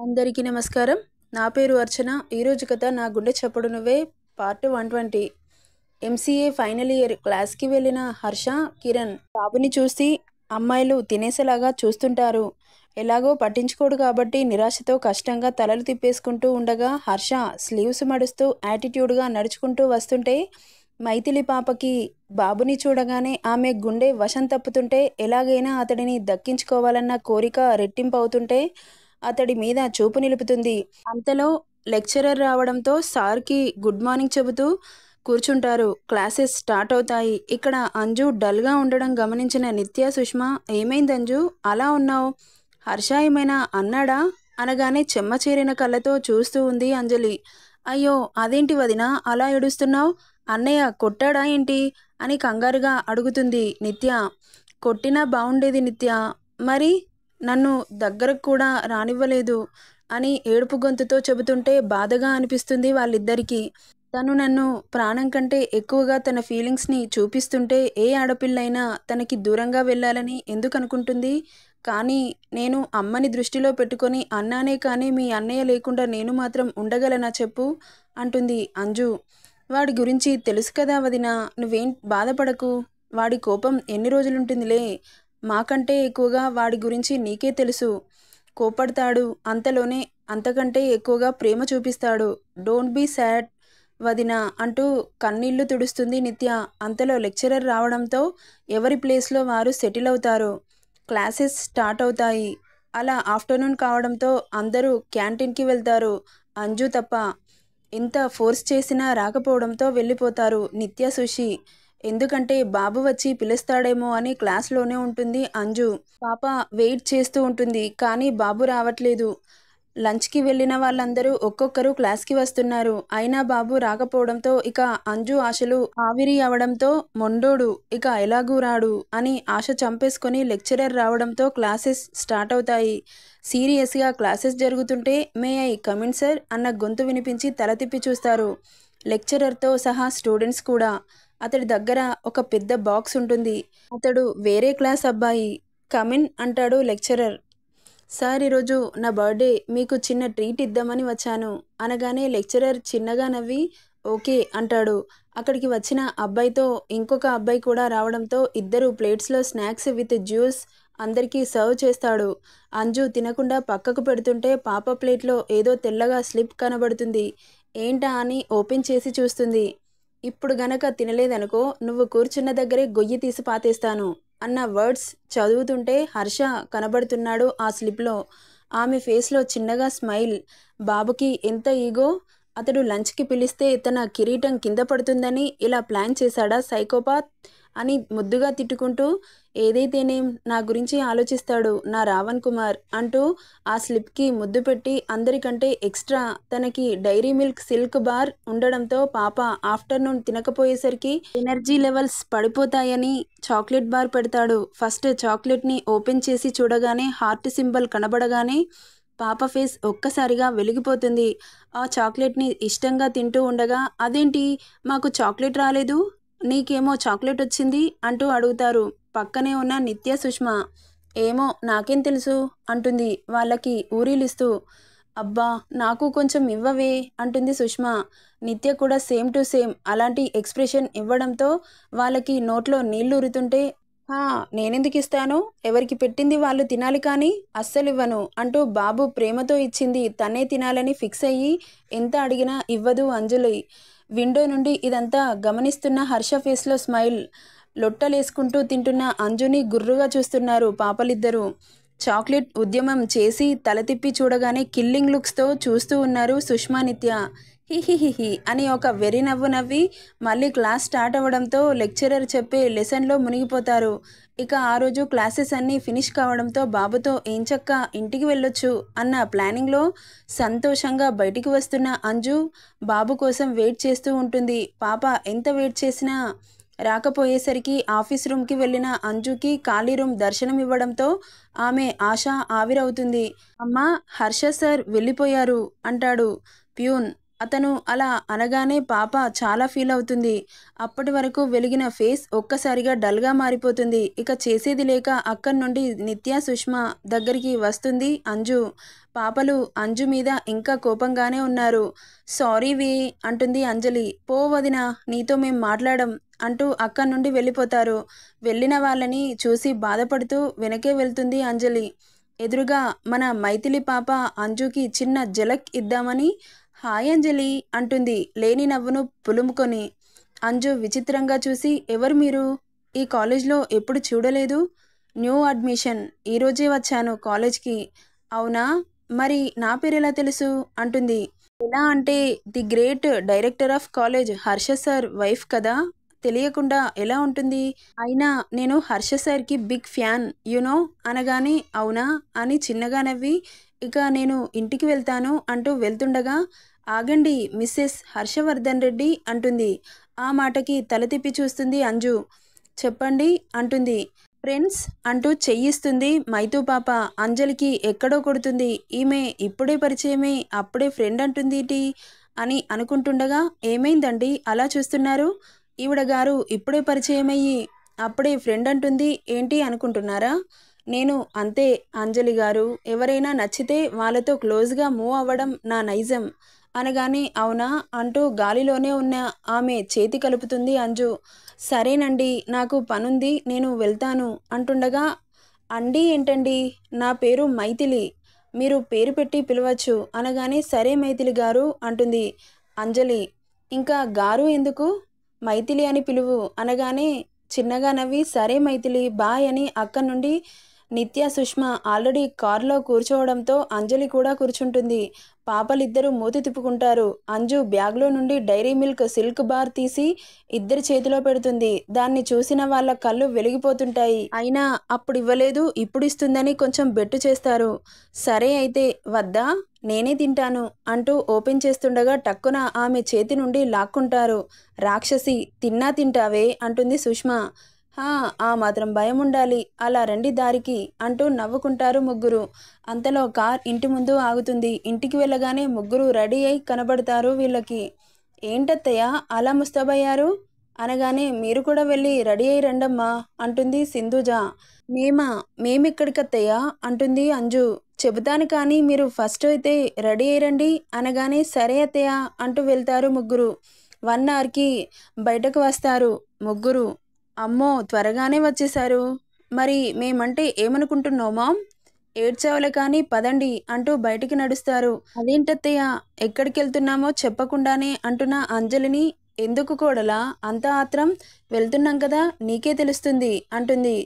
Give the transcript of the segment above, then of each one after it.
అందరికీ నమస్కారం. నా పేరు అర్చన. ఈరోజు కథ నా గుండె చప్పుడు నువ్వే పార్ట్ 120. ఎంసీఏ ఫైనల్ ఇయర్ క్లాస్కి వెళ్ళిన హర్ష, కిరణ్ బాబుని చూసి అమ్మాయిలు తినేసేలాగా చూస్తుంటారు. ఎలాగో పట్టించుకోడు కాబట్టి నిరాశతో కష్టంగా తలలు తిప్పేసుకుంటూ ఉండగా హర్ష స్లీవ్స్ మడుస్తూ యాటిట్యూడ్గా నడుచుకుంటూ వస్తుంటే మైథిలి పాపకి బాబుని చూడగానే ఆమె గుండె వశం తప్పుతుంటే ఎలాగైనా అతడిని దక్కించుకోవాలన్న కోరిక రెట్టింపు అవుతుంటే అతడి మీద చూపు నిలుపుతుంది. అంతలో లెక్చరర్ రావడంతో సార్కి గుడ్ మార్నింగ్ చెబుతూ కూర్చుంటారు. క్లాసెస్ స్టార్ట్ అవుతాయి. ఇక్కడ అంజు డల్గా ఉండడం గమనించిన నిత్య, సుష్మ ఏమైంది అంజు అలా ఉన్నావు? హర్ష ఏమైనా అన్నాడా అనగానే చెమ్మ చేరిన కళ్ళతో చూస్తూ ఉంది అంజలి. అయ్యో అదేంటి వదినా అలా ఏడుస్తున్నావు? అన్నయ్య కొట్టాడా ఏంటి అని కంగారుగా అడుగుతుంది నిత్య. కొట్టినా బాగుండేది నిత్య, మరి నన్ను దగ్గరకు కూడా రానివ్వలేదు అని ఏడుపు గొంతుతో చెబుతుంటే బాధగా అనిపిస్తుంది వాళ్ళిద్దరికీ. తను నన్ను ప్రాణం కంటే ఎక్కువగా తన ఫీలింగ్స్ని చూపిస్తుంటే ఏ ఆడపిల్లైనా తనకి దూరంగా వెళ్ళాలని ఎందుకు అనుకుంటుంది? కానీ నేను అమ్మని దృష్టిలో పెట్టుకొని అన్నానే కానీ మీ అన్నయ్య లేకుండా నేను మాత్రం ఉండగలనా చెప్పు అంటుంది అంజు. వాడి గురించి తెలుసు కదా వదినా, నువ్వేం బాధపడకు. వాడి కోపం ఎన్ని రోజులుంటుందిలే, మాకంటే ఎక్కువగా వాడి గురించి నీకే తెలుసు. కోపడతాడు, అంతలోనే అంతకంటే ఎక్కువగా ప్రేమ చూపిస్తాడు. డోంట్ బీ సాడ్ వదినా అంటూ కన్నీళ్లు తుడుస్తుంది నిత్య. అంతలో లెక్చరర్ రావడంతో ఎవరి ప్లేస్లో వారు సెటిల్ అవుతారు. క్లాసెస్ స్టార్ట్ అవుతాయి. అలా ఆఫ్టర్నూన్ కావడంతో అందరూ క్యాంటీన్కి వెళ్తారు, అంజు తప్ప. ఎంత ఫోర్స్ చేసినా రాకపోవడంతో వెళ్ళిపోతారు నిత్య, సుషి. ఎందుకంటే బాబు వచ్చి పిలుస్తాడేమో అని క్లాస్లోనే ఉంటుంది అంజు. పాప వెయిట్ చేస్తూ ఉంటుంది, కానీ బాబు రావట్లేదు. లంచ్కి వెళ్ళిన వాళ్ళందరూ ఒక్కొక్కరు క్లాస్కి వస్తున్నారు. అయినా బాబు రాకపోవడంతో ఇక అంజు ఆశలు ఆవిరి అవడంతో మొండోడు ఇక ఎలాగూ రాడు అని ఆశ చంపేసుకొని లెక్చరర్ రావడంతో క్లాసెస్ స్టార్ట్ అవుతాయి. సీరియస్గా క్లాసెస్ జరుగుతుంటే మే ఐ కమిన్ సార్ అన్న గొంతు వినిపించి తల తిప్పి చూస్తారు. లెక్చరర్తో సహా స్టూడెంట్స్ కూడా. అతడి దగ్గర ఒక పెద్ద బాక్స్ ఉంటుంది. అతడు వేరే క్లాస్ అబ్బాయి. కమిన్ అంటాడు లెక్చరర్. సార్ ఈరోజు నా బర్త్డే, మీకు చిన్న ట్రీట్ ఇద్దామని వచ్చాను అనగానే లెక్చరర్ చిన్నగా నవ్వి ఓకే అంటాడు. అక్కడికి వచ్చిన అబ్బాయితో ఇంకొక అబ్బాయి కూడా రావడంతో ఇద్దరు ప్లేట్స్లో స్నాక్స్ విత్ జ్యూస్ అందరికీ సర్వ్ చేస్తాడు. అంజు తినకుండా పక్కకు పెడుతుంటే పాప ప్లేట్లో ఏదో తెల్లగా స్లిప్ కనబడుతుంది. ఏంటా అని ఓపెన్ చేసి చూస్తుంది. ఇప్పుడు గనక తినలేదనుకో నువ్వు కూర్చున్న దగ్గరే గొయ్యి తీసి పాతేస్తాను అన్న వర్డ్స్ చదువుతుంటే హర్ష కనబడుతున్నాడు ఆ స్లిప్లో. ఆమె ఫేస్లో చిన్నగా స్మైల్. బాబుకి ఎంత ఈగో! అతడు లంచ్కి పిలిస్తే తన కిరీటం కింద పడుతుందని ఇలా ప్లాన్ చేశాడా సైకోపాత్ అని ముద్దుగా తిట్టుకుంటూ, ఏదైతేనేం నా గురించి ఆలోచిస్తాడు నా రావణ్ కుమార్ అంటూ ఆ స్లిప్కి ముద్దు పెట్టి అందరికంటే ఎక్స్ట్రా తనకి డైరీ మిల్క్ సిల్క్ బార్ ఉండడంతో పాప ఆఫ్టర్నూన్ తినకపోయేసరికి ఎనర్జీ లెవెల్స్ పడిపోతాయని చాక్లెట్ బార్ పెడతాడు. ఫస్ట్ చాక్లెట్ని ఓపెన్ చేసి చూడగానే హార్ట్ సింబల్ కనబడగానే పాప ఫేస్ ఒక్కసారిగా వెలిగిపోతుంది. ఆ చాక్లెట్ని ఇష్టంగా తింటూ ఉండగా అదేంటి మాకు చాక్లెట్ రాలేదు, నీకేమో చాక్లెట్ వచ్చింది అంటూ అడుగుతారు పక్కనే ఉన్న నిత్య, సుష్మ. ఏమో నాకేం తెలుసు అంటుంది వాళ్ళకి ఊరిలిస్తూ. అబ్బా నాకు కొంచెం ఇవ్వవే అంటుంది సుష్మ. నిత్య కూడా సేమ్ టు సేమ్ అలాంటి ఎక్స్ప్రెషన్ ఇవ్వడంతో వాళ్ళకి నోట్లో నీళ్లు ఊరుతుంటే నేనెందుకు ఇస్తాను, ఎవరికి పెట్టింది వాళ్ళు తినాలి కానీ అస్సలు ఇవ్వను అంటూ బాబు ప్రేమతో ఇచ్చింది తనే తినాలని ఫిక్స్ అయ్యి ఎంత అడిగినా ఇవ్వదు అంజలి. విండో నుండి ఇదంతా గమనిస్తున్న హర్ష ఫేస్లో స్మైల్. లొట్టలేసుకుంటూ తింటున్న అంజుని గుర్రుగా చూస్తున్నారు పాపలిద్దరూ. చాక్లెట్ ఉద్యమం చేసి తల తిప్పి చూడగానే కిల్లింగ్ లుక్స్తో చూస్తూ ఉన్నారు సుష్మా, నిత్య. హిహిహిహి అని ఒక వెర్రి నవ్వు నవ్వి మళ్ళీ క్లాస్ స్టార్ట్ అవ్వడంతో లెక్చరర్ చెప్పే లెసన్లో మునిగిపోతారు. ఇక ఆ రోజు క్లాసెస్ అన్నీ ఫినిష్ కావడంతో బాబుతో ఏంచక్క ఇంటికి వెళ్ళొచ్చు అన్న ప్లానింగ్లో సంతోషంగా బయటికి వస్తున్న అంజు బాబు కోసం వెయిట్ చేస్తూ ఉంటుంది. పాప ఎంత వెయిట్ చేసినా రాకపోయేసరికి ఆఫీస్ రూమ్కి వెళ్ళిన అంజుకి ఖాళీ రూమ్ దర్శనం ఇవ్వడంతో ఆమె ఆశ ఆవిరవుతుంది. అమ్మా హర్ష సార్ వెళ్ళిపోయారు అంటాడు ప్యూన్. అతను అలా అనగానే పాప చాలా ఫీల్ అవుతుంది. అప్పటి వరకు వెలిగిన ఫేస్ ఒక్కసారిగా డల్గా మారిపోతుంది. ఇక చేసేది లేక అక్కడి నుండి నిత్య సుష్మ దగ్గరికి వస్తుంది అంజు. పాపలు అంజు మీద ఇంకా కోపంగానే ఉన్నారు. సారీ వే అంటుంది అంజలి. పో వదిన, నీతో మేం మాట్లాడం అంటూ అక్కడి నుండి వెళ్ళిపోతారు. వెళ్ళిన వాళ్ళని చూసి బాధపడుతూ వెనకే వెళ్తుంది అంజలి. ఎదురుగా మన మైథిలి పాప అంజుకి చిన్న జలక్ ఇద్దామని హాయ్ అంజలి అంటుంది లేని నవ్వును పులుముకొని. అంజు విచిత్రంగా చూసి ఎవరు మీరు? ఈ కాలేజ్లో ఎప్పుడు చూడలేదు. న్యూ అడ్మిషన్, ఈరోజే వచ్చాను కాలేజ్కి. అవునా, మరి నా పేరు ఎలా తెలుసు అంటుంది. ఎలా అంటే the great director of college Harsha sir wife కదా, తెలియకుండా ఎలా ఉంటుంది? అయినా నేను హర్ష సార్కి బిగ్ ఫ్యాన్ యునో అనగానే అవునా అని చిన్నగా నవ్వి ఇక నేను ఇంటికి వెళ్తాను అంటూ వెళ్తుండగా ఆగండి మిస్సెస్ హర్షవర్ధన్ రెడ్డి అంటుంది. ఆ మాటకి తల తిప్పి చూస్తుంది అంజు. చెప్పండి అంటుంది. ఫ్రెండ్స్ అంటూ చెయ్యిస్తుంది మైతూ పాప. అంజలికి ఎక్కడో కొడుతుంది. ఈమె ఇప్పుడే పరిచయమే అప్పుడే ఫ్రెండ్ అంటుందేంటి అని అనుకుంటుండగా ఏమైందండి అలా చూస్తున్నారు? ఈవిడ గారు ఇప్పుడే పరిచయమయ్యి అప్పుడే ఫ్రెండ్ అంటుంది ఏంటి అనుకుంటున్నారా? నేను అంతే అంజలి గారు, ఎవరైనా నచ్చితే వాళ్ళతో క్లోజ్గా మూవ్ అవ్వడం నా నైజం అనగానే అవునా అంటూ గాలిలోనే ఉన్న ఆమె చేతి కలుపుతుంది అంజు. సరేనండి, నాకు పనుంది, నేను వెళ్తాను అంటుండగా అండి ఏంటండి, నా పేరు మైథిలి, మీరు పేరు పెట్టి పిలవచ్చు అనగానే సరే మైథిలి గారు అంటుంది అంజలి. ఇంకా గారు ఎందుకు, మైథిలి అని పిలువు అనగానే చిన్నగా నవ్వి సరే మైథిలి బాయ్ అని అక్కడి నుండి నిత్య సుష్మ ఆల్రెడీ కారులో కూర్చోవడంతో అంజలి కూడా కూర్చుంటుంది. పాపలిద్దరూ మూతి తిప్పుకుంటారు. అంజు బ్యాగ్లో నుండి డైరీ మిల్క్ సిల్క్ బార్ తీసి ఇద్దరి చేతిలో పెడుతుంది. దాన్ని చూసిన వాళ్ళ కళ్ళు వెలిగిపోతుంటాయి. అయినా అప్పుడు ఇవ్వలేదు, ఇప్పుడు ఇస్తుందని కొంచెం బెట్టు చేస్తారు. సరే అయితే వద్దా, నేనే తింటాను అంటూ ఓపెన్ చేస్తుండగా టక్కున ఆమె చేతి నుండి లాక్కుంటారు. రాక్షసి, తిన్నా తింటావే అంటుంది సుష్మ. ఆ మాత్రం భయం ఉండాలి, అలా రండి దారికి అంటూ నవ్వుకుంటారు ముగ్గురు. అంతలో కార్ ఇంటి ముందు ఆగుతుంది. ఇంటికి వెళ్ళగానే ముగ్గురు రెడీ అయి కనబడతారు వీళ్ళకి. ఏంటత్తయ్య అలా ముస్తాబయ్యారు అనగానే మీరు కూడా వెళ్ళి రెడీ అయి రండమ్మా అంటుంది సింధుజ. మేమెక్కడికత్తయ్య అంటుంది అంజు. చెబుతాను కానీ మీరు ఫస్ట్ అయితే రెడీ అయి రండి అనగానే సరే అత్తయ్య అంటూ వెళ్తారు ముగ్గురు. 1 అవర్కి బయటకు వస్తారు ముగ్గురు. అమ్మో త్వరగానే వచ్చేశారు, మరి మేమంటే ఏమనుకుంటున్నావు మామ్, ఏడ్చావులే కానీ పదండి అంటూ బయటికి నడుస్తారు. అదేంటత్తయ్య ఎక్కడికి వెళ్తున్నామో చెప్పకుండానే అంటున్న అంజలిని ఎందుకు కోడలా అంత ఆత్రం, వెళ్తున్నాం కదా నీకే తెలుస్తుంది అంటుంది.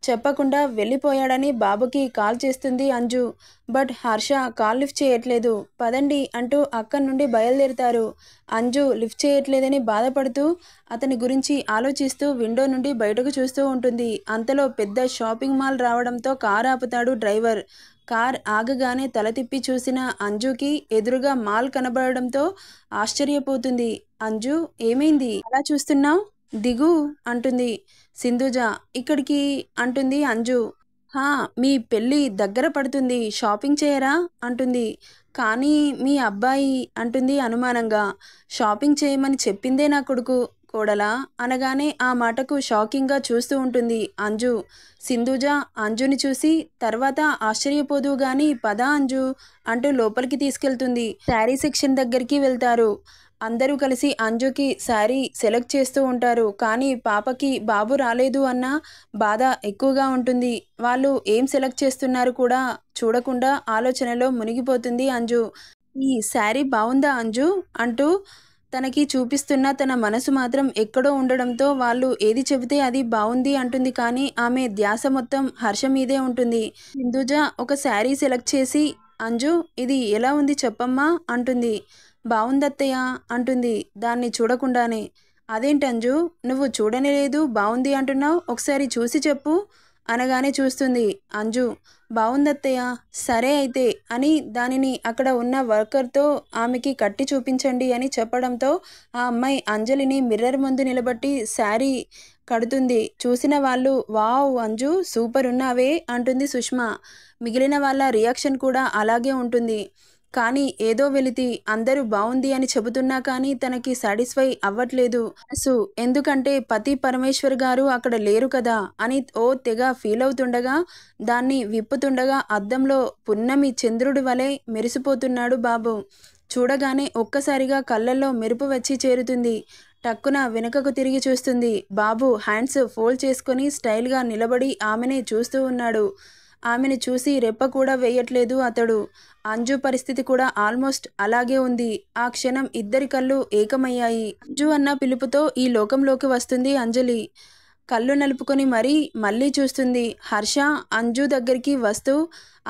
చెప్పకుండా వెళ్ళిపోయాడని బాబుకి కాల్ చేస్తుంది Anju. But Harsha call lift చేయట్లేదు. పదండి అంటూ అక్కడి నుండి బయలుదేరుతారు. అంజు లిఫ్ట్ చేయట్లేదని బాధపడుతూ అతని గురించి ఆలోచిస్తూ విండో నుండి బయటకు చూస్తూ ఉంటుంది. అంతలో పెద్ద షాపింగ్ మాల్ రావడంతో కార్ ఆపుతాడు డ్రైవర్. కార్ ఆగగానే తల తిప్పి చూసిన అంజుకి ఎదురుగా మాల్ కనబడడంతో ఆశ్చర్యపోతుంది. అంజు ఏమైంది అలా చూస్తున్నావు, దిగు అంటుంది సింధుజ. ఇక్కడికి అంటుంది అంజు. మీ పెళ్ళి దగ్గర పడుతుంది, షాపింగ్ చేయరా అంటుంది. కానీ మీ అబ్బాయి అంటుంది అనుమానంగా. షాపింగ్ చేయమని చెప్పిందే నా కొడుకు కోడలా అనగానే ఆ మాటకు షాకింగ్గా చూస్తూ ఉంటుంది అంజు. సింధుజ అంజుని చూసి తర్వాత ఆశ్చర్యపోదు గాని పద అంజు అంటూ లోపలికి తీసుకెళ్తుంది. శారీ సెక్షన్ దగ్గరికి వెళ్తారు. అందరూ కలిసి అంజుకి శారీ సెలెక్ట్ చేస్తూ ఉంటారు. కానీ పాపకి బాబు రాలేదు అన్న బాధ ఎక్కువగా ఉంటుంది. వాళ్ళు ఏం సెలెక్ట్ చేస్తున్నారు కూడా చూడకుండా ఆలోచనలో మునిగిపోతుంది అంజు. ఈ శారీ బాగుందా అంజు అంటూ తనకి చూపిస్తున్న తన మనసు మాత్రం ఎక్కడో ఉండడంతో వాళ్ళు ఏది చెబితే అది బాగుంది అంటుంది. కానీ ఆమె ధ్యాస మొత్తం హర్ష మీదే ఉంటుంది. సింధుజ ఒక శారీ సెలెక్ట్ చేసి అంజు ఇది ఎలా ఉంది చెప్పమ్మా అంటుంది. బాగుందత్తయ్య అంటుంది దాన్ని చూడకుండానే. అదేంటంజు నువ్వు చూడనే లేదు బాగుంది అంటున్నావు, ఒకసారి చూసి చెప్పు అనగానే చూస్తుంది అంజు. బాగుందత్తయ్య, సరే అయితే అని దానిని అక్కడ ఉన్న వర్కర్తో ఆమెకి కట్టి చూపించండి అని చెప్పడంతో ఆ అమ్మాయి అంజలిని మిర్రర్ ముందు నిలబట్టి శారీ కడుతుంది. చూసిన వాళ్ళు వావ్ అంజు సూపర్ ఉన్నావే అంటుంది సుష్మ. మిగిలిన వాళ్ళ రియాక్షన్ కూడా అలాగే ఉంటుంది. కానీ ఏదో వెలితి అందరూ బావుంది అని చెబుతున్నా కానీ తనకి సాటిస్ఫై అవ్వట్లేదు మనసు. ఎందుకంటే పతి పరమేశ్వర్ గారు అక్కడ లేరు కదా అని ఓ తెగ ఫీల్ అవుతుండగా దాన్ని విప్పుతుండగా అద్దంలో పున్నమి చంద్రుడి వలె మెరిసిపోతున్నాడు బాబు. చూడగానే ఒక్కసారిగా కళ్ళల్లో మెరుపు వచ్చి చేరుతుంది. టక్కున వెనుకకు తిరిగి చూస్తుంది. బాబు హ్యాండ్స్ ఫోల్డ్ చేసుకొని స్టైల్గా నిలబడి ఆమెనే చూస్తూ ఉన్నాడు. ఆమెను చూసి రెప్ప కూడా వేయట్లేదు అతడు. అంజు పరిస్థితి కూడా ఆల్మోస్ట్ అలాగే ఉంది. ఆ క్షణం ఇద్దరి కళ్ళు ఏకమయ్యాయి. అంజు అన్న పిలుపుతో ఈ లోకంలోకి వస్తుంది అంజలి. కళ్ళు నలుపుకొని మళ్ళీ చూస్తుంది. హర్ష అంజు దగ్గరికి వస్తూ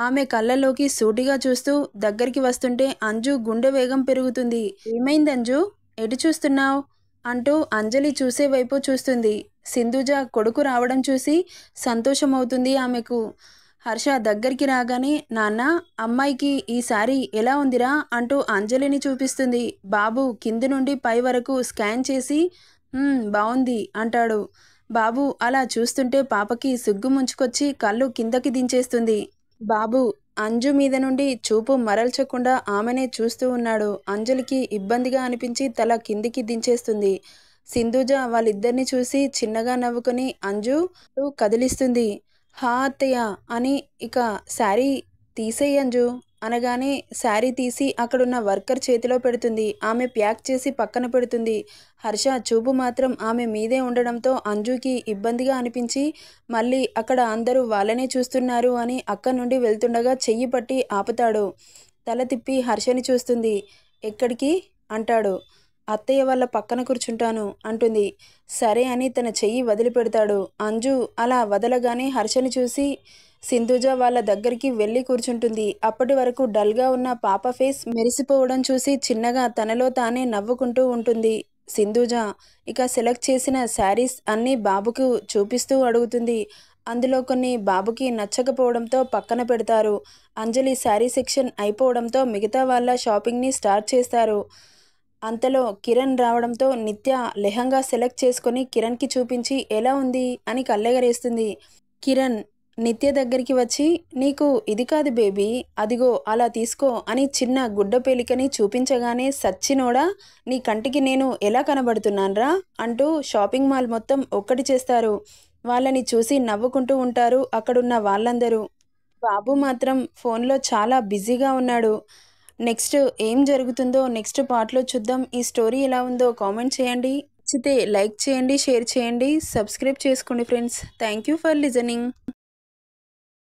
ఆమె కళ్ళలోకి సూటిగా చూస్తూ దగ్గరికి వస్తుంటే అంజు గుండె వేగం పెరుగుతుంది. ఏమైంది అంజు, ఎటు చూస్తున్నావు అంటూ అంజలి చూసే వైపు చూస్తుంది. సింధుజ కొడుకు రావడం చూసి సంతోషమవుతుంది ఆమెకు. హర్ష దగ్గరికి రాగానే నాన్న అమ్మాయికి ఈ శారీ ఎలా ఉందిరా అంటూ అంజలిని చూపిస్తుంది. బాబు కింది నుండి పై వరకు స్కాన్ చేసి బాగుంది అంటాడు. బాబు అలా చూస్తుంటే పాపకి సిగ్గు ముంచుకొచ్చి కళ్ళు కిందకి దించేస్తుంది. బాబు అంజు మీద నుండి చూపు మరల్చకుండా ఆమెనే చూస్తూ ఉన్నాడు. అంజలికి ఇబ్బందిగా అనిపించి తల కిందికి దించేస్తుంది. సింధుజ వాళ్ళిద్దరిని చూసి చిన్నగా నవ్వుకొని అంజు కదిలిస్తుంది. హా అత్తయ్య అని ఇక శారీ తీసేయి అంజు అనగానే శారీ తీసి అక్కడున్న వర్కర్ చేతిలో పెడుతుంది. ఆమె ప్యాక్ చేసి పక్కన పెడుతుంది. హర్ష చూపు మాత్రం ఆమె మీదే ఉండడంతో అంజుకి ఇబ్బందిగా అనిపించి మళ్ళీ అక్కడ అందరూ వాళ్ళనే చూస్తున్నారు అని అక్క నుండి వెళ్తుండగా చెయ్యి పట్టి ఆపుతాడు. తల తిప్పి హర్షని చూస్తుంది. ఎక్కడికి అంటాడు. అత్తయ్య వాళ్ళ పక్కన కూర్చుంటాను అంటుంది. సరే అని తన చెయ్యి వదిలిపెడతాడు. అంజు అలా వదలగానే హర్షని చూసి సింధుజ వాళ్ళ దగ్గరికి వెళ్ళి కూర్చుంటుంది. అప్పటి వరకు డల్గా ఉన్న పాప ఫేస్ మెరిసిపోవడం చూసి చిన్నగా తనలో తానే నవ్వుకుంటూ ఉంటుంది సింధుజ. ఇక సెలెక్ట్ చేసిన శారీస్ అన్నీ బాబుకు చూపిస్తూ అడుగుతుంది. అందులో కొన్ని బాబుకి నచ్చకపోవడంతో పక్కన పెడతారు. అంజలి శారీ సెక్షన్ అయిపోవడంతో మిగతా వాళ్ళ షాపింగ్ని స్టార్ట్ చేస్తారు. అంతలో కిరణ్ రావడంతో నిత్య లెహంగా సెలెక్ట్ చేసుకొని కిరణ్కి చూపించి ఎలా ఉంది అని కళ్ళెగరేస్తుంది. కిరణ్ నిత్య దగ్గరికి వచ్చి నీకు ఇది కాదు బేబీ, అదిగో అలా తీసుకో అని చిన్న గుడ్డ పేలికని చూపించగానే సచ్చినోడా నీ కంటికి నేను ఎలా కనబడుతున్నాన్రా అంటూ షాపింగ్ మాల్ మొత్తం ఒక్కటి చేస్తారు. వాళ్ళని చూసి నవ్వుకుంటూ ఉంటారు అక్కడున్న వాళ్ళందరూ. బాబు మాత్రం ఫోన్లో చాలా బిజీగా ఉన్నాడు. నెక్స్ట్ ఏం జరుగుతుందో నెక్స్ట్ పార్ట్లో చూద్దాం. ఈ స్టోరీ ఎలా ఉందో కామెంట్ చేయండి. నచ్చితే లైక్ చేయండి, షేర్ చేయండి, సబ్స్క్రైబ్ చేసుకోండి friends. Thank you for listening.